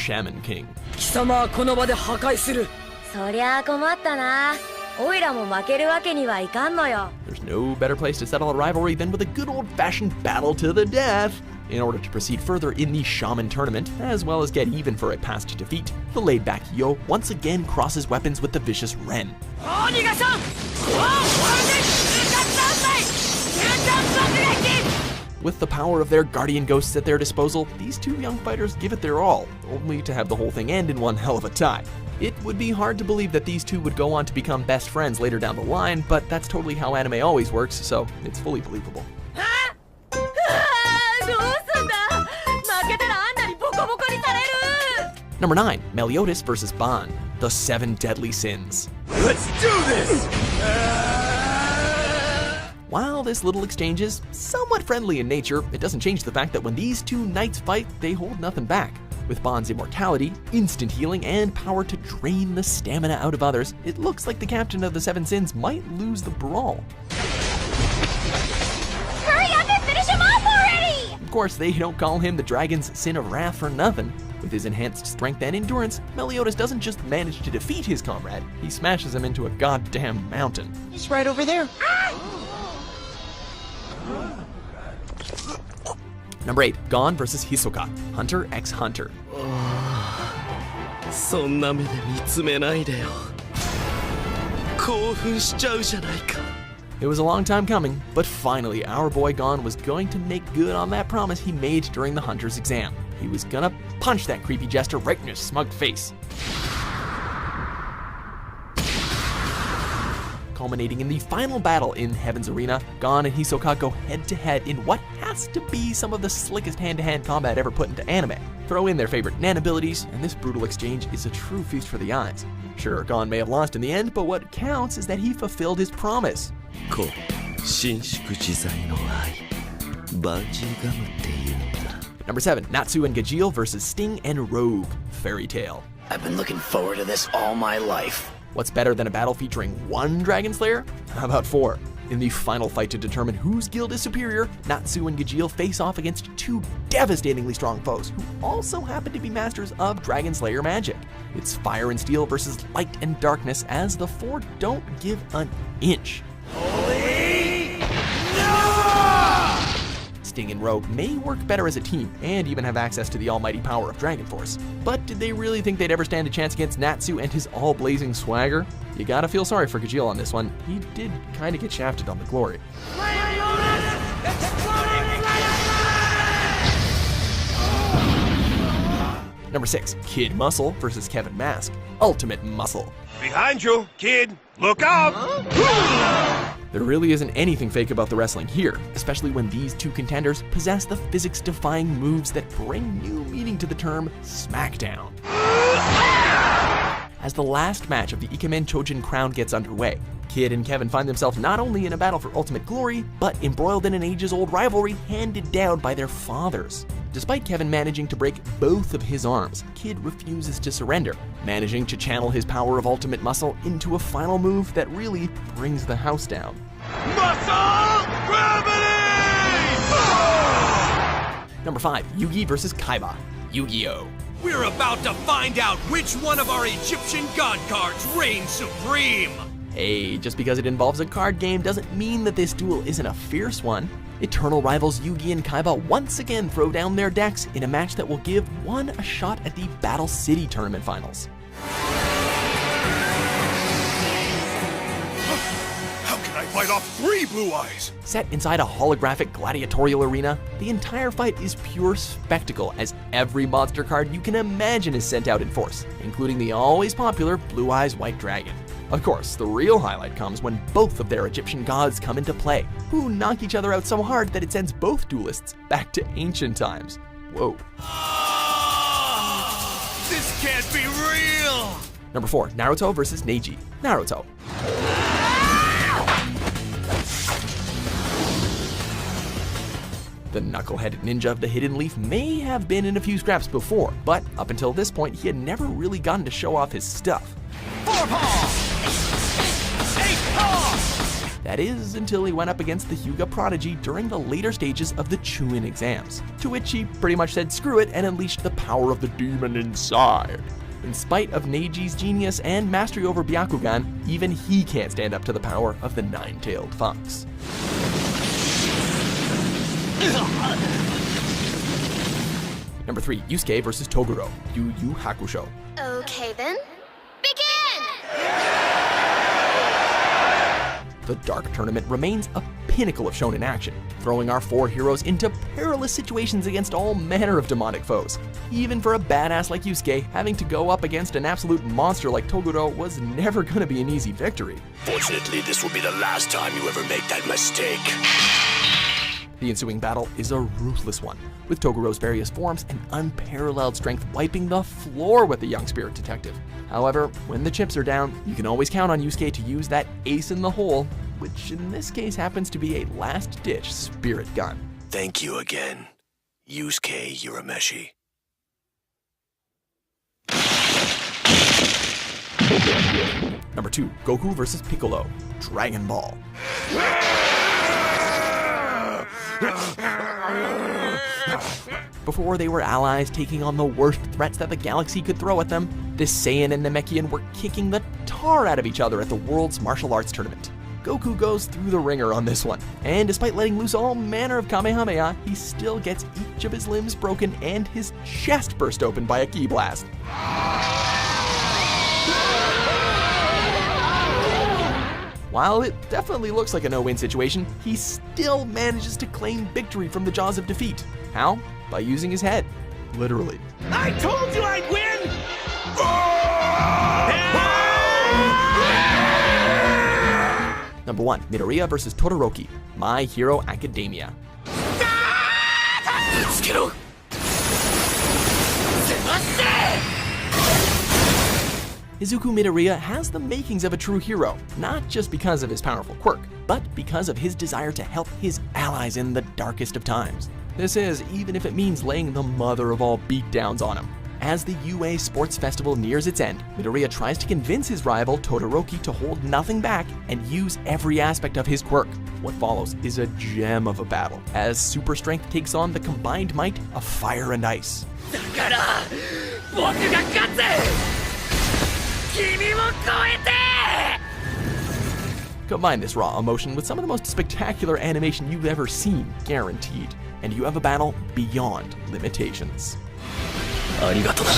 Shaman King. 貴様はこの場で破壊する。そりゃあ困ったな。おいらも負けるわけにはいかんのよ。 There's no better place to settle a rivalry than with a good old-fashioned battle to the death. In order to proceed further in the Shaman tournament, as well as get even for a past defeat, the laid-back Yo once again crosses weapons with the vicious Ren. With the power of their guardian ghosts at their disposal, these two young fighters give it their all, only to have the whole thing end in one hell of a tie. It would be hard to believe that these two would go on to become best friends later down the line, but that's totally how anime always works, so it's fully believable. Number 9, Meliodas vs. Ban, the 7 Deadly Sins. Let's do this! While this little exchange is somewhat friendly in nature, it doesn't change the fact that when these two knights fight, they hold nothing back. With Ban's immortality, instant healing, and power to drain the stamina out of others, it looks like the captain of the 7 Sins might lose the brawl. Hurry up and finish him off already! Of course, they don't call him the Dragon's Sin of Wrath for nothing. With his enhanced strength and endurance, Meliodas doesn't just manage to defeat his comrade, he smashes him into a goddamn mountain. He's right over there. Number 8, Gon vs. Hisoka, Hunter x Hunter. そんな目で見つめないでよ。興奮しちゃうじゃないか。 It was a long time coming, but finally our boy Gon was going to make good on that promise he made during the Hunter's exam. He was gonna punch that creepy jester right in his smug face. Culminating in the final battle in Heaven's Arena, Gon and Hisoka go head-to-head in what has to be some of the slickest hand-to-hand combat ever put into anime. Throw in their favorite Nen abilities, and this brutal exchange is a true feast for the eyes. Sure, Gon may have lost in the end, but what counts is that he fulfilled his promise. こう、伸縮自在の愛、バンジーガムって言うんだ。 Number 7, Natsu and Gajeel vs. Sting and Rogue, Fairy Tail. I've been looking forward to this all my life. What's better than a battle featuring one Dragon Slayer? How about 4? In the final fight to determine whose guild is superior, Natsu and Gajeel face off against 2 devastatingly strong foes who also happen to be masters of Dragon Slayer magic. It's Fire and Steel versus Light and Darkness, as the 4 don't give an inch. Sting and Rogue may work better as a team and even have access to the almighty power of Dragon Force. But did they really think they'd ever stand a chance against Natsu and his all-blazing swagger? You gotta feel sorry for Gajeel on this one. He did kinda get shafted on the glory. Number 6, Kid Muscle versus Kevin Mask, Ultimate Muscle. Behind you, kid! Look out! There really isn't anything fake about the wrestling here, especially when these two contenders possess the physics-defying moves that bring new meaning to the term SmackDown. As the last match of the Ikemen Chojin Crown gets underway, Kid and Kevin find themselves not only in a battle for ultimate glory, but embroiled in an ages-old rivalry handed down by their fathers. Despite Kevin managing to break both of his arms, Kid refuses to surrender, managing to channel his power of ultimate muscle into a final move that really brings the house down. Muscle gravity! Number 5, Yugi vs. Kaiba, Yu-Gi-Oh! We're about to find out which one of our Egyptian god cards reigns supreme! Hey, just because it involves a card game doesn't mean that this duel isn't a fierce one. Eternal rivals Yugi and Kaiba once again throw down their decks in a match that will give one a shot at the Battle City Tournament Finals. How can I fight off 3 blue eyes? Set inside a holographic gladiatorial arena, the entire fight is pure spectacle as every monster card you can imagine is sent out in force, including the always popular Blue Eyes White Dragon. Of course, the real highlight comes when both of their Egyptian gods come into play, who knock each other out so hard that it sends both duelists back to ancient times. Whoa. This can't be real! Number 4, Naruto vs. Neji, Naruto. The knuckle-headed ninja of the Hidden Leaf may have been in a few scraps before, but up until this point, he had never really gotten to show off his stuff. That is, until he went up against the Hyuga prodigy during the later stages of the Chunin exams, to which he pretty much said screw it and unleashed the power of the demon inside. In spite of Neiji's genius and mastery over Byakugan, even he can't stand up to the power of the nine-tailed fox. Number 3, Yusuke vs. Toguro, Yu Yu Hakusho. Okay then, begin! The Dark Tournament remains a pinnacle of shonen action, throwing our 4 heroes into perilous situations against all manner of demonic foes. Even for a badass like Yusuke, having to go up against an absolute monster like Toguro was never gonna be an easy victory. Fortunately, this will be the last time you ever make that mistake. The ensuing battle is a ruthless one, with Toguro's various forms and unparalleled strength wiping the floor with the young spirit detective. However, when the chips are down, you can always count on Yusuke to use that ace in the hole, which in this case happens to be a last-ditch spirit gun. Thank you again, Yusuke Urameshi. Number 2, Goku vs. Piccolo, Dragon Ball. Before they were allies taking on the worst threats that the galaxy could throw at them, this Saiyan and Namekian were kicking the tar out of each other at the World's Martial Arts Tournament. Goku goes through the ringer on this one, and despite letting loose all manner of Kamehameha, he still gets each of his limbs broken and his chest burst open by a ki blast. While it definitely looks like a no-win situation, he still manages to claim victory from the jaws of defeat. How? By using his head. Literally. I told you I'd win! Number 1, Midoriya vs. Todoroki, My Hero Academia. Izuku Midoriya has the makings of a true hero, not just because of his powerful quirk, but because of his desire to help his allies in the darkest of times. This is, even if it means laying the mother of all beatdowns on him. As the UA Sports Festival nears its end, Midoriya tries to convince his rival Todoroki to hold nothing back and use every aspect of his quirk. What follows is a gem of a battle, as super strength takes on the combined might of fire and ice. Combine this raw emotion with some of the most spectacular animation you've ever seen, guaranteed, and you have a battle beyond limitations. ありがとな。